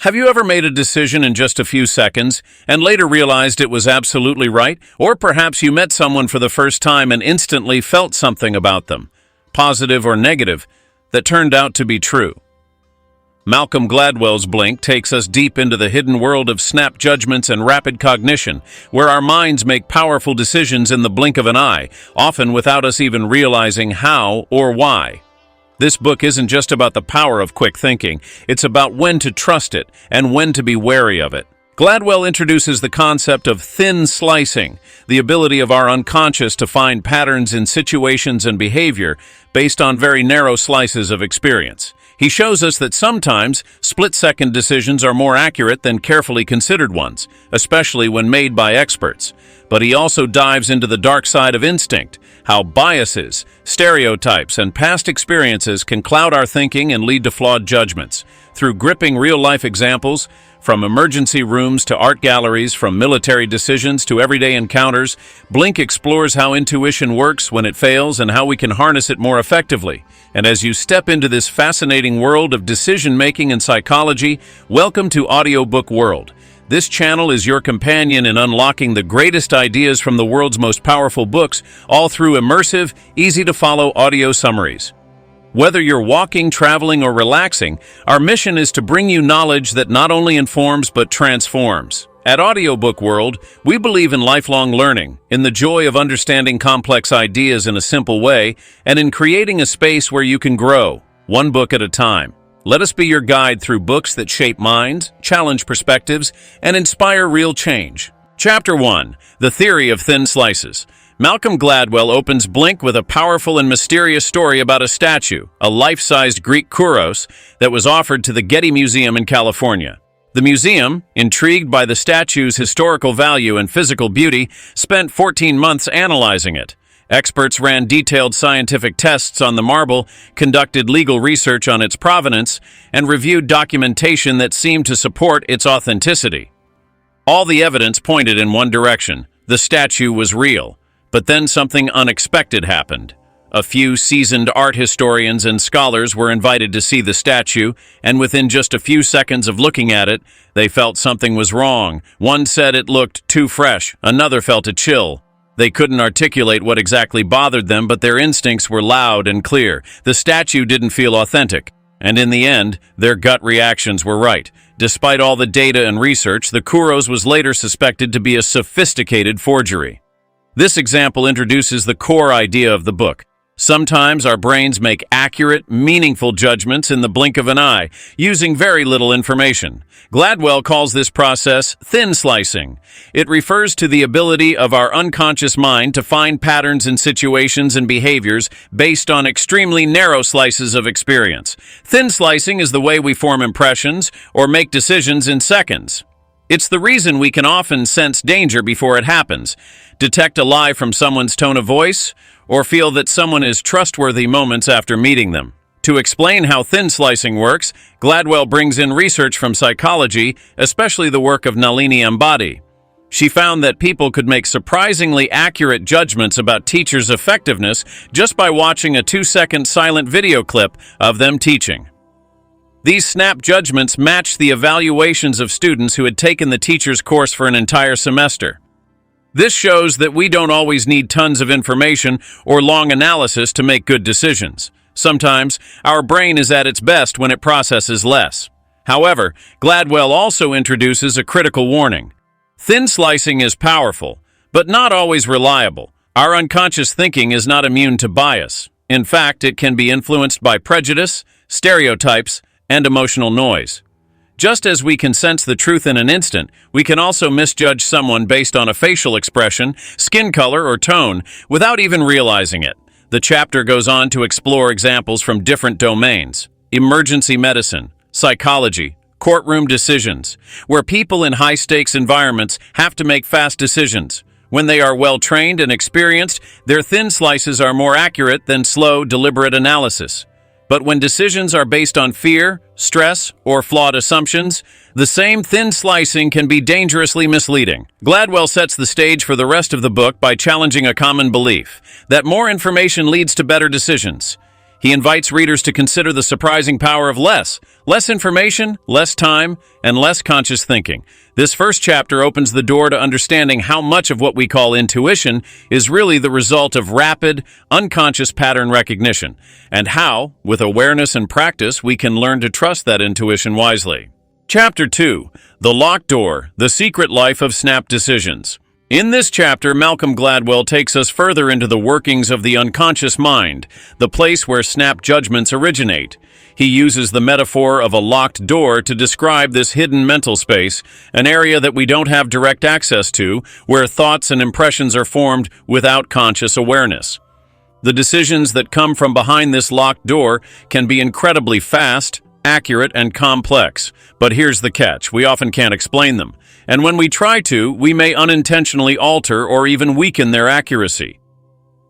Have you ever made a decision in just a few seconds and later realized it was absolutely right? Or perhaps you met someone for the first time and instantly felt something about them, positive or negative, that turned out to be true. Malcolm Gladwell's Blink takes us deep into the hidden world of snap judgments and rapid cognition, where our minds make powerful decisions in the blink of an eye, often without us even realizing how or why. This book isn't just about the power of quick thinking, it's about when to trust it and when to be wary of it. Gladwell introduces the concept of thin slicing, the ability of our unconscious to find patterns in situations and behavior based on very narrow slices of experience. He shows us that sometimes split-second decisions are more accurate than carefully considered ones, especially when made by experts. But he also dives into the dark side of instinct, how biases, stereotypes, and past experiences can cloud our thinking and lead to flawed judgments. Through gripping real-life examples, from emergency rooms to art galleries, from military decisions to everyday encounters, Blink explores how intuition works when it fails and how we can harness it more effectively. And as you step into this fascinating world of decision-making and psychology, welcome to Audiobook World. This channel is your companion in unlocking the greatest ideas from the world's most powerful books, all through immersive, easy-to-follow audio summaries. Whether you're walking, traveling, or relaxing, our mission is to bring you knowledge that not only informs but transforms. At Audiobook World, we believe in lifelong learning, in the joy of understanding complex ideas in a simple way, and in creating a space where you can grow, one book at a time. Let us be your guide through books that shape minds, challenge perspectives, and inspire real change. Chapter 1. The Theory of Thin Slices. Malcolm Gladwell opens Blink with a powerful and mysterious story about a statue, a life-sized Greek kouros, that was offered to the Getty Museum in California. The museum, intrigued by the statue's historical value and physical beauty, spent 14 months analyzing it. Experts ran detailed scientific tests on the marble, conducted legal research on its provenance, and reviewed documentation that seemed to support its authenticity. All the evidence pointed in one direction: the statue was real. But then something unexpected happened. A few seasoned art historians and scholars were invited to see the statue, and within just a few seconds of looking at it, they felt something was wrong. One said it looked too fresh, another felt a chill. They couldn't articulate what exactly bothered them, but their instincts were loud and clear. The statue didn't feel authentic, and in the end, their gut reactions were right. Despite all the data and research, the kouros was later suspected to be a sophisticated forgery. This example introduces the core idea of the book. Sometimes our brains make accurate, meaningful judgments in the blink of an eye, using very little information. Gladwell calls this process thin slicing. It refers to the ability of our unconscious mind to find patterns in situations and behaviors based on extremely narrow slices of experience. Thin slicing is the way we form impressions or make decisions in seconds. It's the reason we can often sense danger before it happens, detect a lie from someone's tone of voice, or feel that someone is trustworthy moments after meeting them. To explain how thin slicing works, Gladwell brings in research from psychology, especially the work of Nalini Ambady. She found that people could make surprisingly accurate judgments about teachers' effectiveness just by watching a 2-second silent video clip of them teaching. These snap judgments matched the evaluations of students who had taken the teacher's course for an entire semester. This shows that we don't always need tons of information or long analysis to make good decisions. Sometimes, our brain is at its best when it processes less. However, Gladwell also introduces a critical warning. Thin slicing is powerful, but not always reliable. Our unconscious thinking is not immune to bias. In fact, it can be influenced by prejudice, stereotypes, and emotional noise. Just as we can sense the truth in an instant, we can also misjudge someone based on a facial expression, skin color, or tone without even realizing it. The chapter goes on to explore examples from different domains: emergency medicine, psychology, courtroom decisions, where people in high-stakes environments have to make fast decisions. When they are well-trained and experienced, their thin slices are more accurate than slow, deliberate analysis. But when decisions are based on fear, stress, or flawed assumptions, the same thin slicing can be dangerously misleading. Gladwell sets the stage for the rest of the book by challenging a common belief that more information leads to better decisions. He invites readers to consider the surprising power of less information, less time, and less conscious thinking. This first chapter opens the door to understanding how much of what we call intuition is really the result of rapid, unconscious pattern recognition, and how, with awareness and practice, we can learn to trust that intuition wisely. Chapter 2. The Locked Door, The Secret Life of Snap Decisions. In this chapter, Malcolm Gladwell takes us further into the workings of the unconscious mind, the place where snap judgments originate. He uses the metaphor of a locked door to describe this hidden mental space, an area that we don't have direct access to, where thoughts and impressions are formed without conscious awareness. The decisions that come from behind this locked door can be incredibly fast, accurate, and complex. But here's the catch: we often can't explain them. And when we try to, we may unintentionally alter or even weaken their accuracy.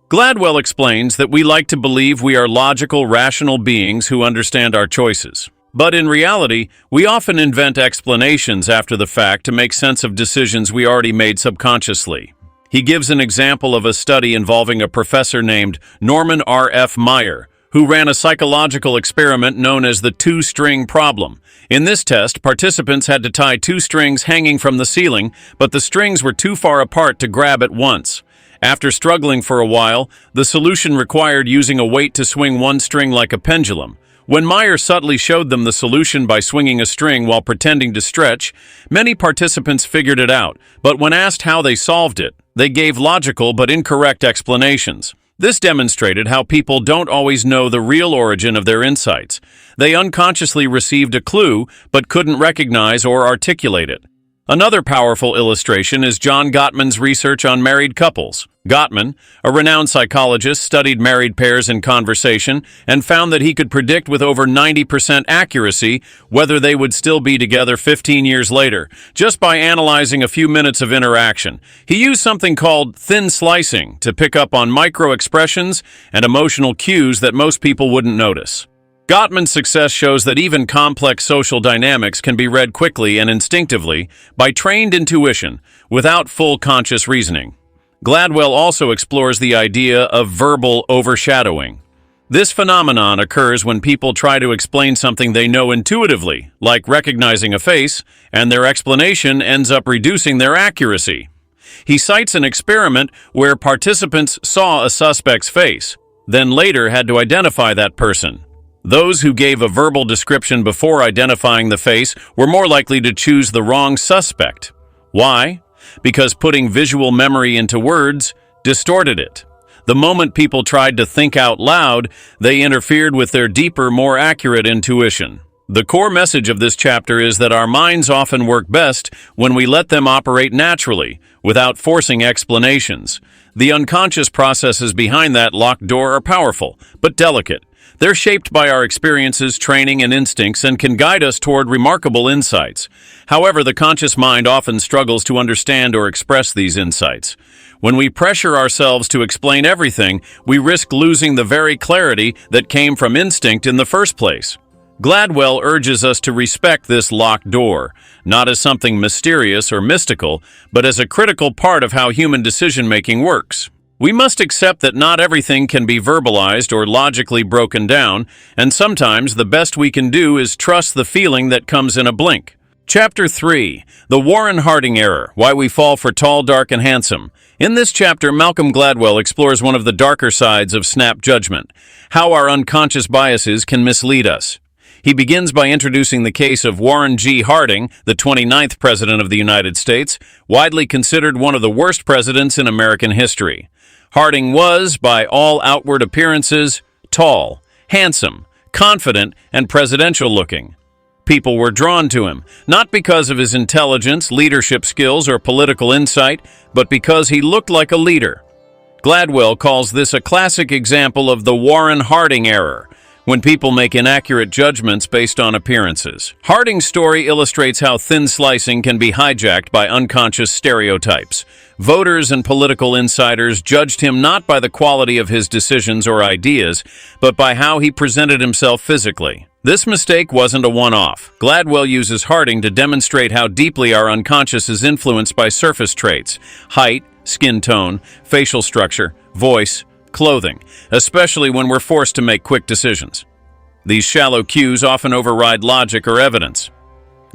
Gladwell explains that we like to believe we are logical, rational beings who understand our choices. But in reality, we often invent explanations after the fact to make sense of decisions we already made subconsciously. He gives an example of a study involving a professor named Norman R. F. Meyer, who ran a psychological experiment known as the two-string problem. In this test, participants had to tie two strings hanging from the ceiling, but the strings were too far apart to grab at once. After struggling for a while, the solution required using a weight to swing one string like a pendulum. When Meyer subtly showed them the solution by swinging a string while pretending to stretch, many participants figured it out, but when asked how they solved it, they gave logical but incorrect explanations. This demonstrated how people don't always know the real origin of their insights. They unconsciously received a clue but couldn't recognize or articulate it. Another powerful illustration is John Gottman's research on married couples. Gottman, a renowned psychologist, studied married pairs in conversation and found that he could predict with over 90% accuracy whether they would still be together 15 years later, just by analyzing a few minutes of interaction. He used something called thin slicing to pick up on micro-expressions and emotional cues that most people wouldn't notice. Gottman's success shows that even complex social dynamics can be read quickly and instinctively by trained intuition without full conscious reasoning. Gladwell also explores the idea of verbal overshadowing. This phenomenon occurs when people try to explain something they know intuitively, like recognizing a face, and their explanation ends up reducing their accuracy. He cites an experiment where participants saw a suspect's face, then later had to identify that person. Those who gave a verbal description before identifying the face were more likely to choose the wrong suspect. Why? Because putting visual memory into words distorted it. The moment people tried to think out loud, they interfered with their deeper, more accurate intuition. The core message of this chapter is that our minds often work best when we let them operate naturally, without forcing explanations. The unconscious processes behind that locked door are powerful, but delicate. They're shaped by our experiences, training, and instincts and can guide us toward remarkable insights. However, the conscious mind often struggles to understand or express these insights. When we pressure ourselves to explain everything, we risk losing the very clarity that came from instinct in the first place. Gladwell urges us to respect this locked door, not as something mysterious or mystical, but as a critical part of how human decision-making works. We must accept that not everything can be verbalized or logically broken down, and sometimes the best we can do is trust the feeling that comes in a blink. Chapter 3. The Warren Harding Error, Why We Fall for Tall, Dark, and Handsome. In this chapter, Malcolm Gladwell explores one of the darker sides of snap judgment, how our unconscious biases can mislead us. He begins by introducing the case of Warren G. Harding, the 29th President of the United States, widely considered one of the worst presidents in American history. Harding was, by all outward appearances, tall, handsome, confident, and presidential-looking. People were drawn to him, not because of his intelligence, leadership skills, or political insight, but because he looked like a leader. Gladwell calls this a classic example of the Warren Harding error, when people make inaccurate judgments based on appearances. Harding's story illustrates how thin slicing can be hijacked by unconscious stereotypes. Voters and political insiders judged him not by the quality of his decisions or ideas, but by how he presented himself physically. This mistake wasn't a one-off. Gladwell uses Harding to demonstrate how deeply our unconscious is influenced by surface traits: height, skin tone, facial structure, voice, clothing, especially when we're forced to make quick decisions. These shallow cues often override logic or evidence.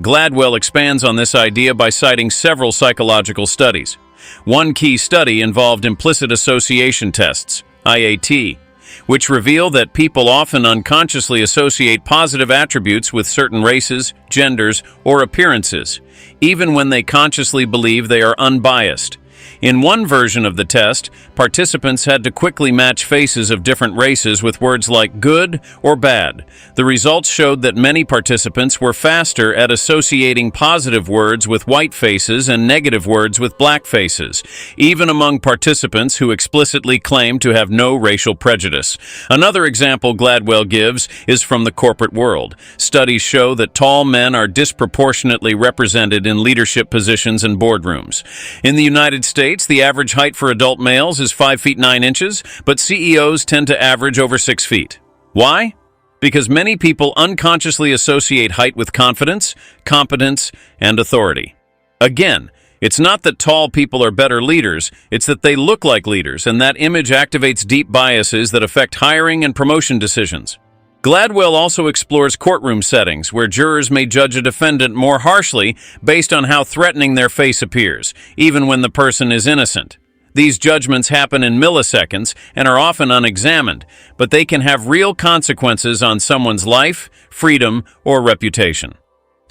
Gladwell expands on this idea by citing several psychological studies. One key study involved implicit association tests, IAT, which reveal that people often unconsciously associate positive attributes with certain races, genders, or appearances, even when they consciously believe they are unbiased. In one version of the test, participants had to quickly match faces of different races with words like good or bad. The results showed that many participants were faster at associating positive words with white faces and negative words with black faces, even among participants who explicitly claimed to have no racial prejudice. Another example Gladwell gives is from the corporate world. Studies show that tall men are disproportionately represented in leadership positions and boardrooms. In the United States, the average height for adult males is 5 feet 9 inches, but CEOs tend to average over 6 feet. Why? Because many people unconsciously associate height with confidence, competence, and authority. Again, it's not that tall people are better leaders, it's that they look like leaders, and that image activates deep biases that affect hiring and promotion decisions. Gladwell also explores courtroom settings where jurors may judge a defendant more harshly based on how threatening their face appears, even when the person is innocent. These judgments happen in milliseconds and are often unexamined, but they can have real consequences on someone's life, freedom, or reputation.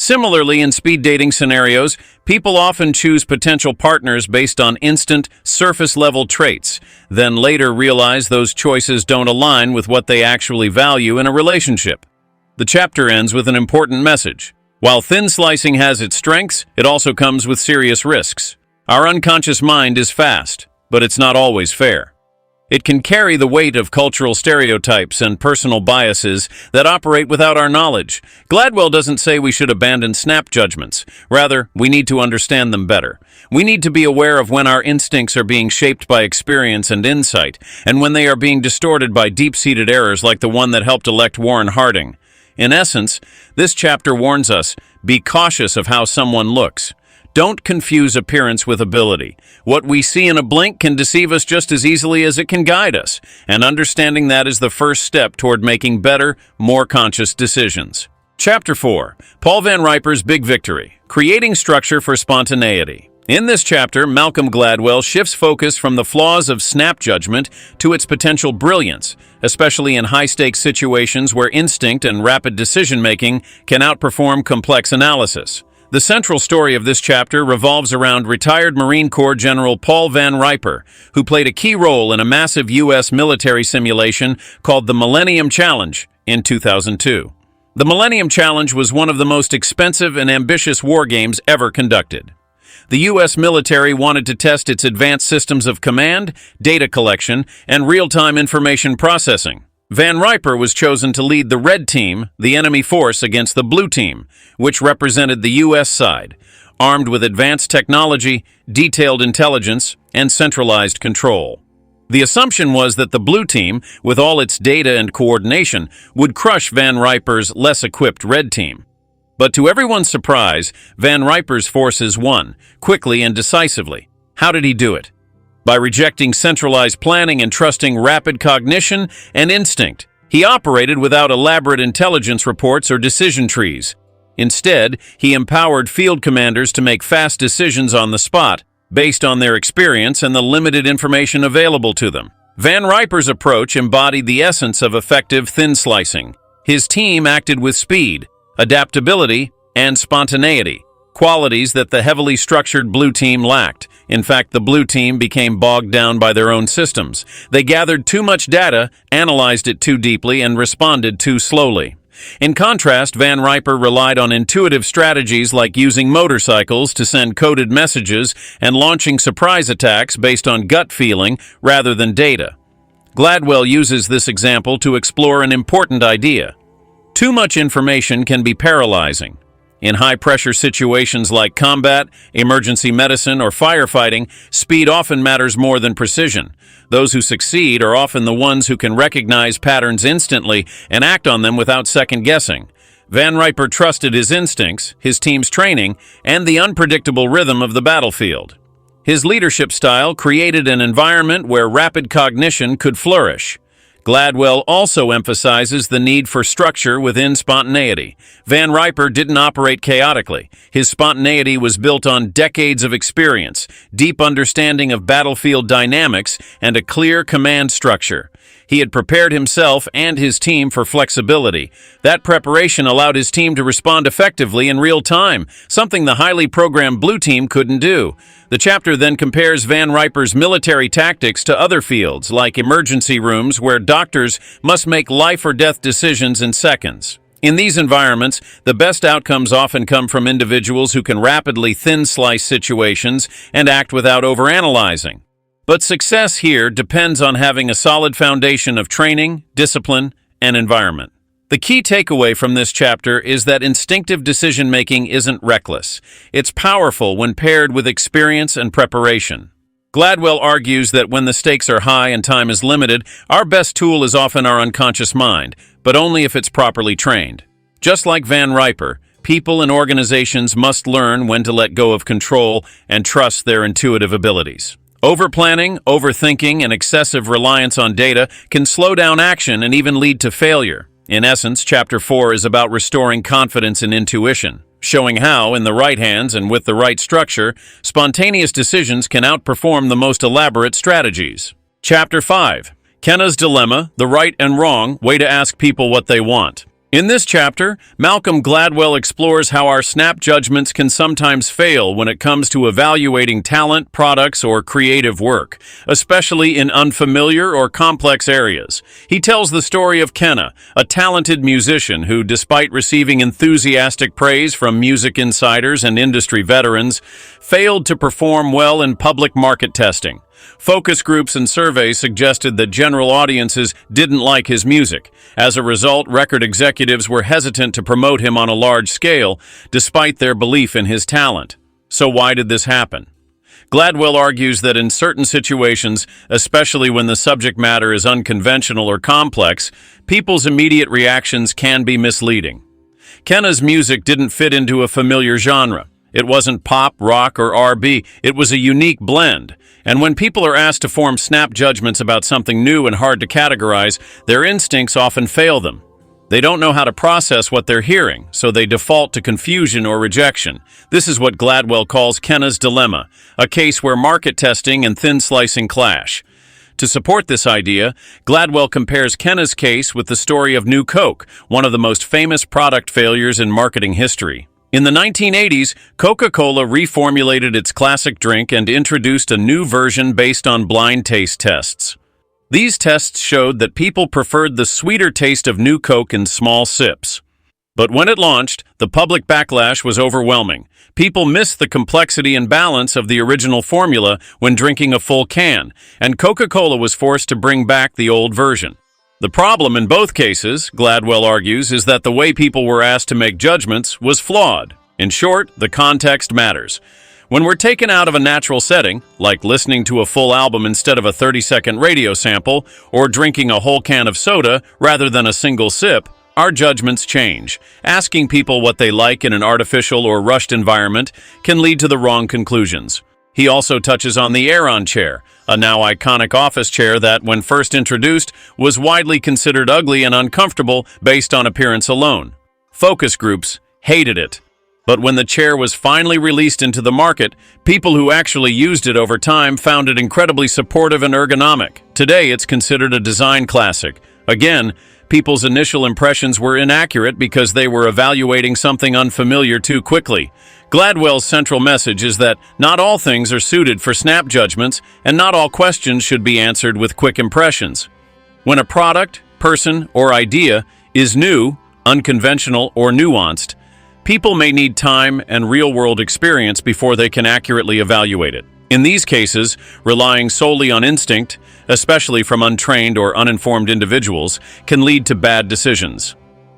Similarly, in speed dating scenarios, people often choose potential partners based on instant, surface-level traits, then later realize those choices don't align with what they actually value in a relationship. The chapter ends with an important message. While thin slicing has its strengths, it also comes with serious risks. Our unconscious mind is fast, but it's not always fair. It can carry the weight of cultural stereotypes and personal biases that operate without our knowledge. Gladwell doesn't say we should abandon snap judgments. Rather, we need to understand them better. We need to be aware of when our instincts are being shaped by experience and insight, and when they are being distorted by deep-seated errors like the one that helped elect Warren Harding. In essence, this chapter warns us, be cautious of how someone looks. Don't confuse appearance with ability. What we see in a blink can deceive us just as easily as it can guide us, and understanding that is the first step toward making better, more conscious decisions. Chapter 4. Paul Van Riper's Big Victory: Creating Structure for Spontaneity. In this chapter, Malcolm Gladwell shifts focus from the flaws of snap judgment to its potential brilliance, especially in high-stakes situations where instinct and rapid decision-making can outperform complex analysis. The central story of this chapter revolves around retired Marine Corps General Paul Van Riper, who played a key role in a massive U.S. military simulation called the Millennium Challenge in 2002. The Millennium Challenge was one of the most expensive and ambitious war games ever conducted. The U.S. military wanted to test its advanced systems of command, data collection, and real-time information processing. Van Riper was chosen to lead the Red Team, the enemy force, against the Blue Team, which represented the U.S. side, armed with advanced technology, detailed intelligence, and centralized control. The assumption was that the Blue Team, with all its data and coordination, would crush Van Riper's less-equipped Red Team. But to everyone's surprise, Van Riper's forces won, quickly and decisively. How did he do it? By rejecting centralized planning and trusting rapid cognition and instinct. He operated without elaborate intelligence reports or decision trees. Instead, he empowered field commanders to make fast decisions on the spot, based on their experience and the limited information available to them. Van Riper's approach embodied the essence of effective thin slicing. His team acted with speed, adaptability, and spontaneity, qualities that the heavily structured Blue Team lacked. In fact, the Blue Team became bogged down by their own systems. They gathered too much data, analyzed it too deeply, and responded too slowly. In contrast, Van Riper relied on intuitive strategies like using motorcycles to send coded messages and launching surprise attacks based on gut feeling rather than data. Gladwell uses this example to explore an important idea. Too much information can be paralyzing. In high-pressure situations like combat, emergency medicine, or firefighting, speed often matters more than precision. Those who succeed are often the ones who can recognize patterns instantly and act on them without second-guessing. Van Riper trusted his instincts, his team's training, and the unpredictable rhythm of the battlefield. His leadership style created an environment where rapid cognition could flourish. Gladwell also emphasizes the need for structure within spontaneity. Van Riper didn't operate chaotically. His spontaneity was built on decades of experience, deep understanding of battlefield dynamics, and a clear command structure. He had prepared himself and his team for flexibility. That preparation allowed his team to respond effectively in real time, something the highly programmed Blue Team couldn't do. The chapter then compares Van Riper's military tactics to other fields, like emergency rooms, where doctors must make life-or-death decisions in seconds. In these environments, the best outcomes often come from individuals who can rapidly thin-slice situations and act without overanalyzing. But success here depends on having a solid foundation of training, discipline, and environment. The key takeaway from this chapter is that instinctive decision-making isn't reckless. It's powerful when paired with experience and preparation. Gladwell argues that when the stakes are high and time is limited, our best tool is often our unconscious mind, but only if it's properly trained. Just like Van Riper, people and organizations must learn when to let go of control and trust their intuitive abilities. Overplanning, overthinking, and excessive reliance on data can slow down action and even lead to failure. In essence, Chapter 4 is about restoring confidence in intuition, showing how, in the right hands and with the right structure, spontaneous decisions can outperform the most elaborate strategies. Chapter 5. Kenna's Dilemma, the right and wrong way to ask people what they want. In this chapter, Malcolm Gladwell explores how our snap judgments can sometimes fail when it comes to evaluating talent, products, or creative work, especially in unfamiliar or complex areas. He tells the story of Kenna, a talented musician who, despite receiving enthusiastic praise from music insiders and industry veterans, failed to perform well in public market testing. Focus groups and surveys suggested that general audiences didn't like his music. As a result, record executives were hesitant to promote him on a large scale, despite their belief in his talent. So why did this happen? Gladwell argues that in certain situations, especially when the subject matter is unconventional or complex, people's immediate reactions can be misleading. Kenna's music didn't fit into a familiar genre. It wasn't pop, rock, or R&B. It was a unique blend. And when people are asked to form snap judgments about something new and hard to categorize, their instincts often fail them. They don't know how to process what they're hearing, so they default to confusion or rejection. This is what Gladwell calls Kenna's Dilemma, a case where market testing and thin slicing clash. To support this idea, Gladwell compares Kenna's case with the story of New Coke, one of the most famous product failures in marketing history. In the 1980s, Coca-Cola reformulated its classic drink and introduced a new version based on blind taste tests. These tests showed that people preferred the sweeter taste of New Coke in small sips. But when it launched, the public backlash was overwhelming. People missed the complexity and balance of the original formula when drinking a full can, and Coca-Cola was forced to bring back the old version. The problem in both cases, Gladwell argues, is that the way people were asked to make judgments was flawed. In short, the context matters. When we're taken out of a natural setting, like listening to a full album instead of a 30-second radio sample, or drinking a whole can of soda rather than a single sip, our judgments change. Asking people what they like in an artificial or rushed environment can lead to the wrong conclusions. He also touches on the Aeron chair, a now iconic office chair that, when first introduced, was widely considered ugly and uncomfortable based on appearance alone. Focus groups hated it. But when the chair was finally released into the market, people who actually used it over time found it incredibly supportive and ergonomic. Today, it's considered a design classic. Again, people's initial impressions were inaccurate because they were evaluating something unfamiliar too quickly. Gladwell's central message is that not all things are suited for snap judgments, and not all questions should be answered with quick impressions. When a product, person, or idea is new, unconventional, or nuanced, people may need time and real-world experience before they can accurately evaluate it. In these cases, relying solely on instinct, especially from untrained or uninformed individuals, can lead to bad decisions.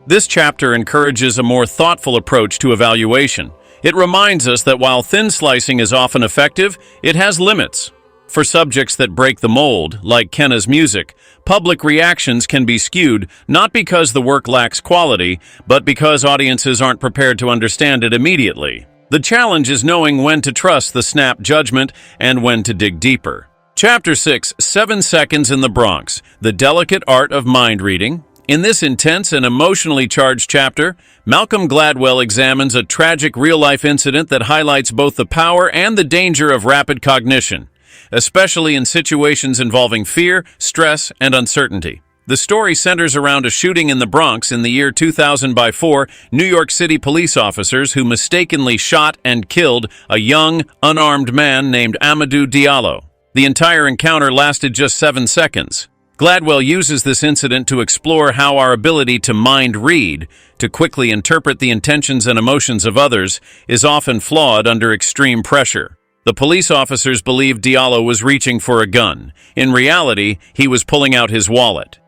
This chapter encourages a more thoughtful approach to evaluation. It reminds us that while thin slicing is often effective, it has limits. For subjects that break the mold, like Kenna's music, public reactions can be skewed not because the work lacks quality, but because audiences aren't prepared to understand it immediately. The challenge is knowing when to trust the snap judgment and when to dig deeper. Chapter 6, 7 Seconds in the Bronx, The Delicate Art of Mind Reading. In this intense and emotionally charged chapter, Malcolm Gladwell examines a tragic real-life incident that highlights both the power and the danger of rapid cognition, especially in situations involving fear, stress, and uncertainty. The story centers around a shooting in the Bronx in the year 2000 by 4 New York City police officers who mistakenly shot and killed a young, unarmed man named Amadou Diallo. The entire encounter lasted just 7 seconds. Gladwell uses this incident to explore how our ability to mind read, to quickly interpret the intentions and emotions of others, is often flawed under extreme pressure. The police officers believed Diallo was reaching for a gun. In reality, he was pulling out his wallet.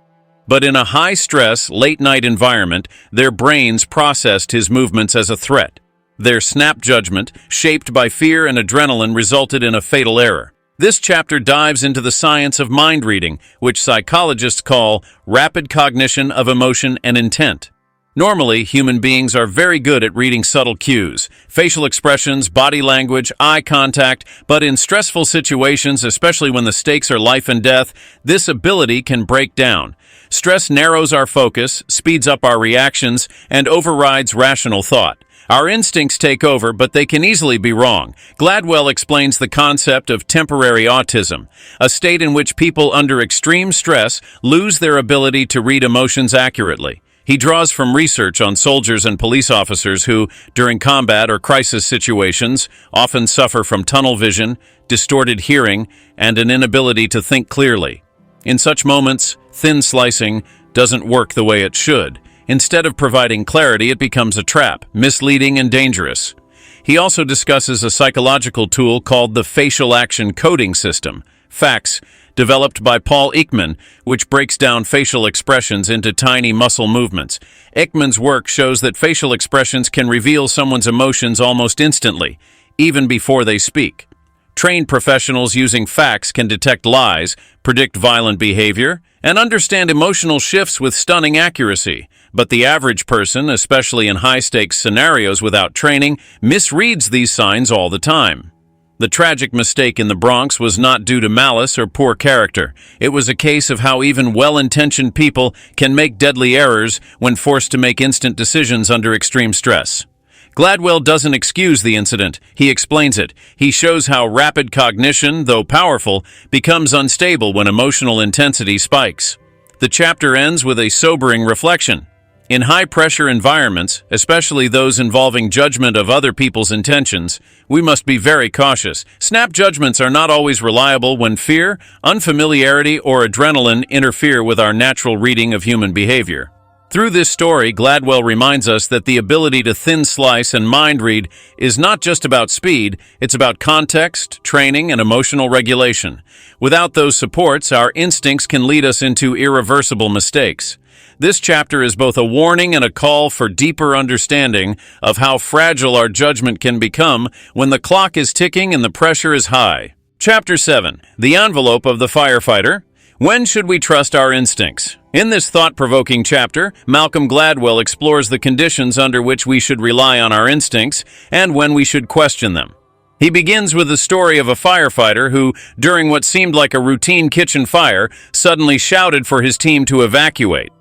But in a high-stress, late-night environment, their brains processed his movements as a threat. Their snap judgment, shaped by fear and adrenaline, resulted in a fatal error. This chapter dives into the science of mind reading, which psychologists call rapid cognition of emotion and intent. Normally, human beings are very good at reading subtle cues, facial expressions, body language, eye contact, but in stressful situations, especially when the stakes are life and death, this ability can break down. Stress narrows our focus, speeds up our reactions, and overrides rational thought. Our instincts take over, but they can easily be wrong. Gladwell explains the concept of temporary autism, a state in which people under extreme stress lose their ability to read emotions accurately. He draws from research on soldiers and police officers who, during combat or crisis situations, often suffer from tunnel vision, distorted hearing, and an inability to think clearly. In such moments, thin slicing doesn't work the way it should. Instead of providing clarity, it becomes a trap, misleading and dangerous. He also discusses a psychological tool called the Facial Action Coding System, FACS, developed by Paul Ekman, which breaks down facial expressions into tiny muscle movements. Ekman's work shows that facial expressions can reveal someone's emotions almost instantly, even before they speak. Trained professionals using FACS can detect lies, predict violent behavior, and understand emotional shifts with stunning accuracy. But the average person, especially in high-stakes scenarios without training, misreads these signs all the time. The tragic mistake in the Bronx was not due to malice or poor character. It was a case of how even well-intentioned people can make deadly errors when forced to make instant decisions under extreme stress. Gladwell doesn't excuse the incident, he explains it. He shows how rapid cognition, though powerful, becomes unstable when emotional intensity spikes. The chapter ends with a sobering reflection. In high-pressure environments, especially those involving judgment of other people's intentions, we must be very cautious. Snap judgments are not always reliable when fear, unfamiliarity, or adrenaline interfere with our natural reading of human behavior. Through this story, Gladwell reminds us that the ability to thin slice and mind read is not just about speed, it's about context, training, and emotional regulation. Without those supports, our instincts can lead us into irreversible mistakes. This chapter is both a warning and a call for deeper understanding of how fragile our judgment can become when the clock is ticking and the pressure is high. Chapter 7. The Envelope of the Firefighter. When should we trust our instincts? In this thought-provoking chapter, Malcolm Gladwell explores the conditions under which we should rely on our instincts and when we should question them. He begins with the story of a firefighter who, during what seemed like a routine kitchen fire, suddenly shouted for his team to evacuate.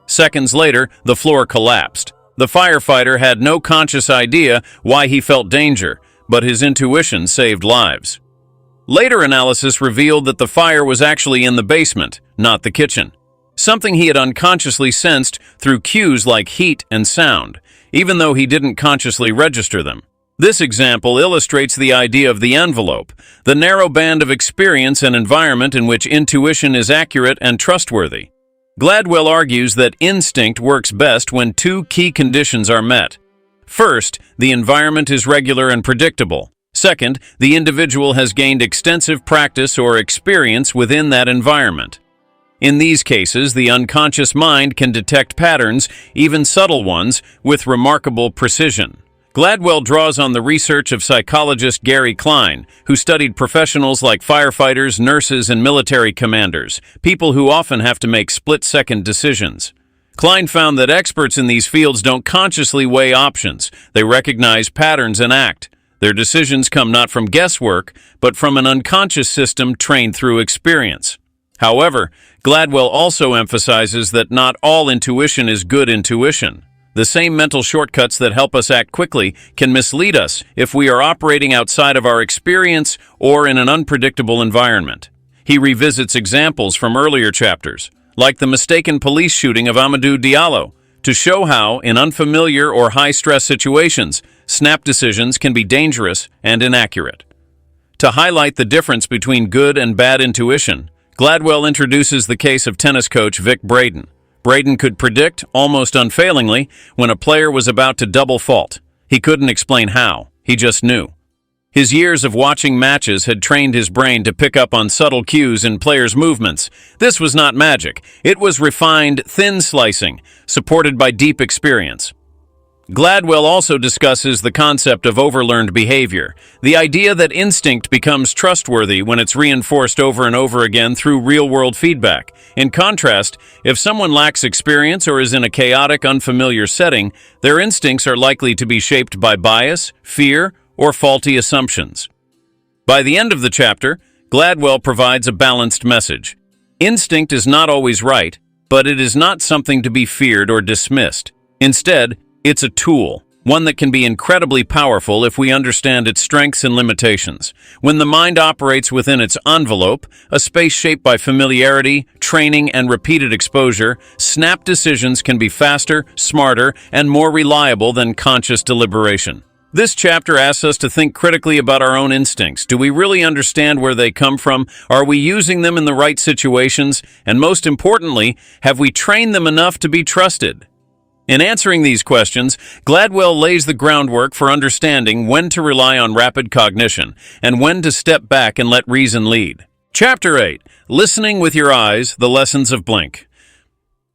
Seconds later, the floor collapsed. The firefighter had no conscious idea why he felt danger, but his intuition saved lives. Later analysis revealed that the fire was actually in the basement, not the kitchen. Something he had unconsciously sensed through cues like heat and sound, even though he didn't consciously register them. This example illustrates the idea of the envelope, the narrow band of experience and environment in which intuition is accurate and trustworthy. Gladwell argues that instinct works best when two key conditions are met. First, the environment is regular and predictable. Second, the individual has gained extensive practice or experience within that environment. In these cases, the unconscious mind can detect patterns, even subtle ones, with remarkable precision. Gladwell draws on the research of psychologist Gary Klein, who studied professionals like firefighters, nurses, and military commanders, people who often have to make split-second decisions. Klein found that experts in these fields don't consciously weigh options. They recognize patterns and act. Their decisions come not from guesswork, but from an unconscious system trained through experience. However, Gladwell also emphasizes that not all intuition is good intuition. The same mental shortcuts that help us act quickly can mislead us if we are operating outside of our experience or in an unpredictable environment. He revisits examples from earlier chapters, like the mistaken police shooting of Amadou Diallo, to show how, in unfamiliar or high-stress situations, snap decisions can be dangerous and inaccurate. To highlight the difference between good and bad intuition, Gladwell introduces the case of tennis coach Vic Braden. Braden could predict, almost unfailingly, when a player was about to double fault. He couldn't explain how, he just knew. His years of watching matches had trained his brain to pick up on subtle cues in players' movements. This was not magic. It was refined, thin slicing, supported by deep experience. Gladwell also discusses the concept of overlearned behavior, the idea that instinct becomes trustworthy when it's reinforced over and over again through real-world feedback. In contrast, if someone lacks experience or is in a chaotic, unfamiliar setting, their instincts are likely to be shaped by bias, fear, or faulty assumptions. By the end of the chapter, Gladwell provides a balanced message. Instinct is not always right, but it is not something to be feared or dismissed. Instead, it's a tool, one that can be incredibly powerful if we understand its strengths and limitations. When the mind operates within its envelope, a space shaped by familiarity, training, and repeated exposure, snap decisions can be faster, smarter, and more reliable than conscious deliberation. This chapter asks us to think critically about our own instincts. Do we really understand where they come from? Are we using them in the right situations? And most importantly, have we trained them enough to be trusted? In answering these questions, Gladwell lays the groundwork for understanding when to rely on rapid cognition and when to step back and let reason lead. Chapter 8. Listening with Your Eyes, The Lessons of Blink.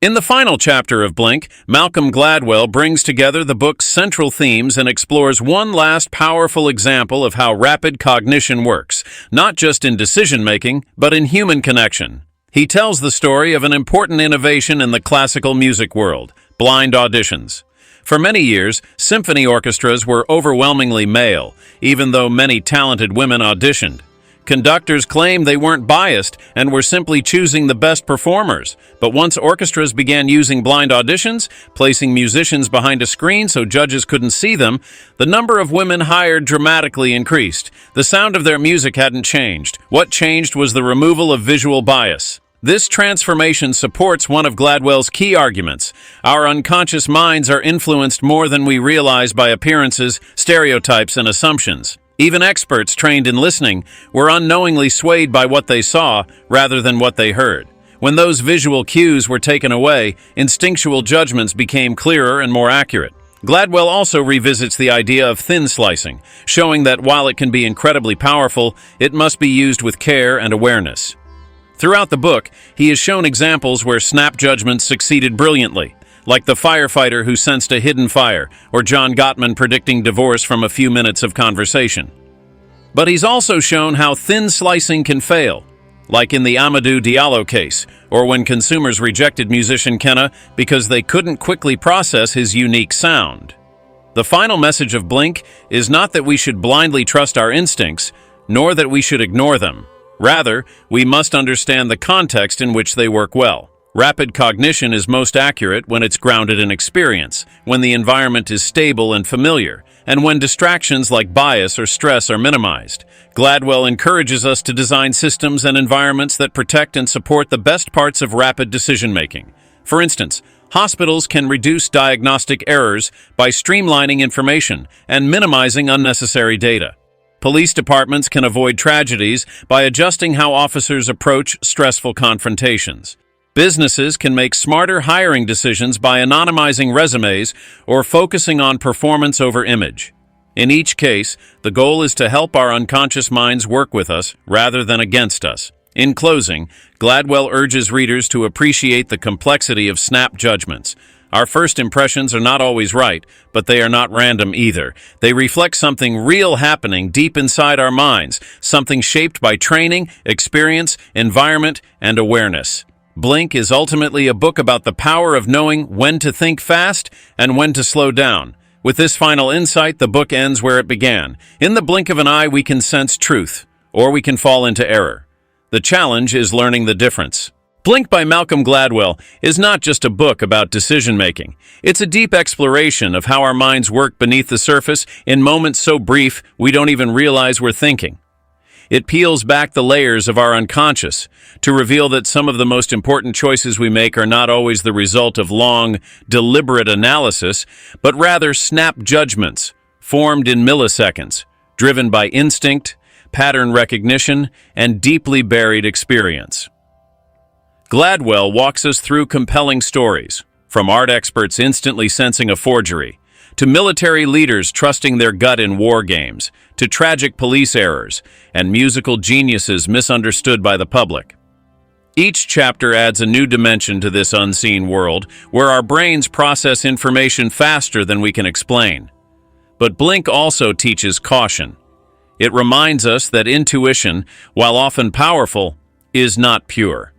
In the final chapter of Blink, Malcolm Gladwell brings together the book's central themes and explores one last powerful example of how rapid cognition works, not just in decision-making, but in human connection. He tells the story of an important innovation in the classical music world: blind auditions. For many years, symphony orchestras were overwhelmingly male, even though many talented women auditioned. Conductors claimed they weren't biased and were simply choosing the best performers. But once orchestras began using blind auditions, placing musicians behind a screen so judges couldn't see them, the number of women hired dramatically increased. The sound of their music hadn't changed. What changed was the removal of visual bias. This transformation supports one of Gladwell's key arguments. Our unconscious minds are influenced more than we realize by appearances, stereotypes, and assumptions. Even experts trained in listening were unknowingly swayed by what they saw rather than what they heard. When those visual cues were taken away, instinctual judgments became clearer and more accurate. Gladwell also revisits the idea of thin slicing, showing that while it can be incredibly powerful, it must be used with care and awareness. Throughout the book, he has shown examples where snap judgments succeeded brilliantly, like the firefighter who sensed a hidden fire, or John Gottman predicting divorce from a few minutes of conversation. But he's also shown how thin slicing can fail, like in the Amadou Diallo case, or when consumers rejected musician Kenna because they couldn't quickly process his unique sound. The final message of Blink is not that we should blindly trust our instincts, nor that we should ignore them. Rather, we must understand the context in which they work well. Rapid cognition is most accurate when it's grounded in experience, when the environment is stable and familiar, and when distractions like bias or stress are minimized. Gladwell encourages us to design systems and environments that protect and support the best parts of rapid decision-making. For instance, hospitals can reduce diagnostic errors by streamlining information and minimizing unnecessary data. Police departments can avoid tragedies by adjusting how officers approach stressful confrontations. Businesses can make smarter hiring decisions by anonymizing resumes or focusing on performance over image. In each case, the goal is to help our unconscious minds work with us rather than against us. In closing, Gladwell urges readers to appreciate the complexity of snap judgments. Our first impressions are not always right, but they are not random either. They reflect something real happening deep inside our minds, something shaped by training, experience, environment, and awareness. Blink is ultimately a book about the power of knowing when to think fast and when to slow down, With this final insight, the book ends where it began. In the blink of an eye, we can sense truth, or we can fall into error. The challenge is learning the difference. Blink by Malcolm Gladwell is not just a book about decision-making. It's a deep exploration of how our minds work beneath the surface in moments so brief we don't even realize we're thinking. It peels back the layers of our unconscious to reveal that some of the most important choices we make are not always the result of long, deliberate analysis, but rather snap judgments formed in milliseconds, driven by instinct, pattern recognition, and deeply buried experience. Gladwell walks us through compelling stories, from art experts instantly sensing a forgery, to military leaders trusting their gut in war games, to tragic police errors, and musical geniuses misunderstood by the public. Each chapter adds a new dimension to this unseen world, where our brains process information faster than we can explain. But Blink also teaches caution. It reminds us that intuition, while often powerful, is not pure.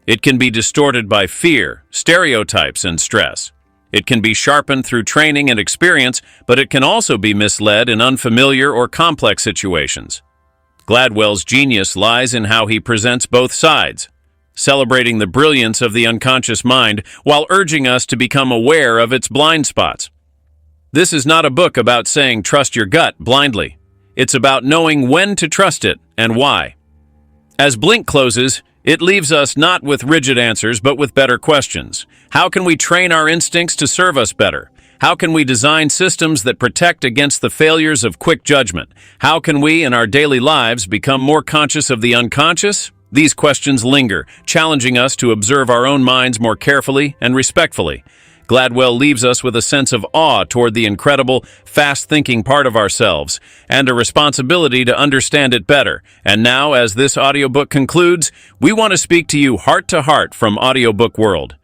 It can be distorted by fear, stereotypes, and stress. It can be sharpened through training and experience, but it can also be misled in unfamiliar or complex situations. Gladwell's genius lies in how he presents both sides, celebrating the brilliance of the unconscious mind while urging us to become aware of its blind spots. This is not a book about saying trust your gut blindly. It's about knowing when to trust it and why. As Blink closes, it leaves us not with rigid answers, but with better questions. How can we train our instincts to serve us better? How can we design systems that protect against the failures of quick judgment? How can we, in our daily lives, become more conscious of the unconscious? These questions linger, challenging us to observe our own minds more carefully and respectfully. Gladwell leaves us with a sense of awe toward the incredible, fast-thinking part of ourselves, and a responsibility to understand it better. And now, as this audiobook concludes, we want to speak to you heart-to-heart from Audiobook World.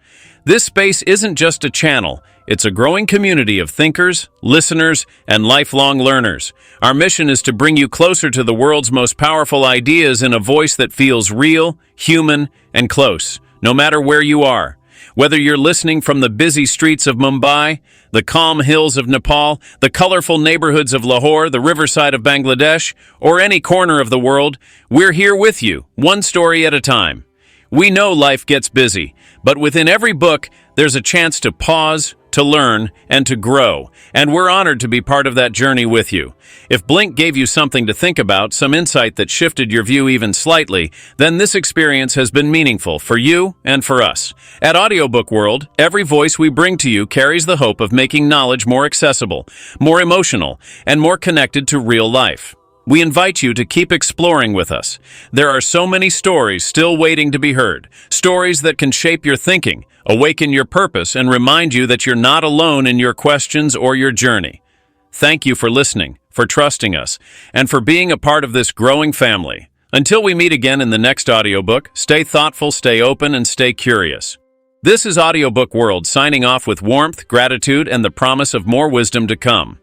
This space isn't just a channel, it's a growing community of thinkers, listeners, and lifelong learners. Our mission is to bring you closer to the world's most powerful ideas in a voice that feels real, human, and close, no matter where you are. Whether you're listening from the busy streets of Mumbai, the calm hills of Nepal, the colorful neighborhoods of Lahore, the riverside of Bangladesh, or any corner of the world, we're here with you, one story at a time. We know life gets busy, but within every book, there's a chance to pause, to learn, and to grow, and we're honored to be part of that journey with you. If Blink gave you something to think about, some insight that shifted your view even slightly, then this experience has been meaningful for you and for us. At Audiobook World, every voice we bring to you carries the hope of making knowledge more accessible, more emotional, and more connected to real life. We invite you to keep exploring with us. There are so many stories still waiting to be heard, stories that can shape your thinking, awaken your purpose, and remind you that you're not alone in your questions or your journey. Thank you for listening, for trusting us, and for being a part of this growing family. Until we meet again in the next audiobook, stay thoughtful, stay open, and stay curious. This is Audiobook World signing off with warmth, gratitude, and the promise of more wisdom to come.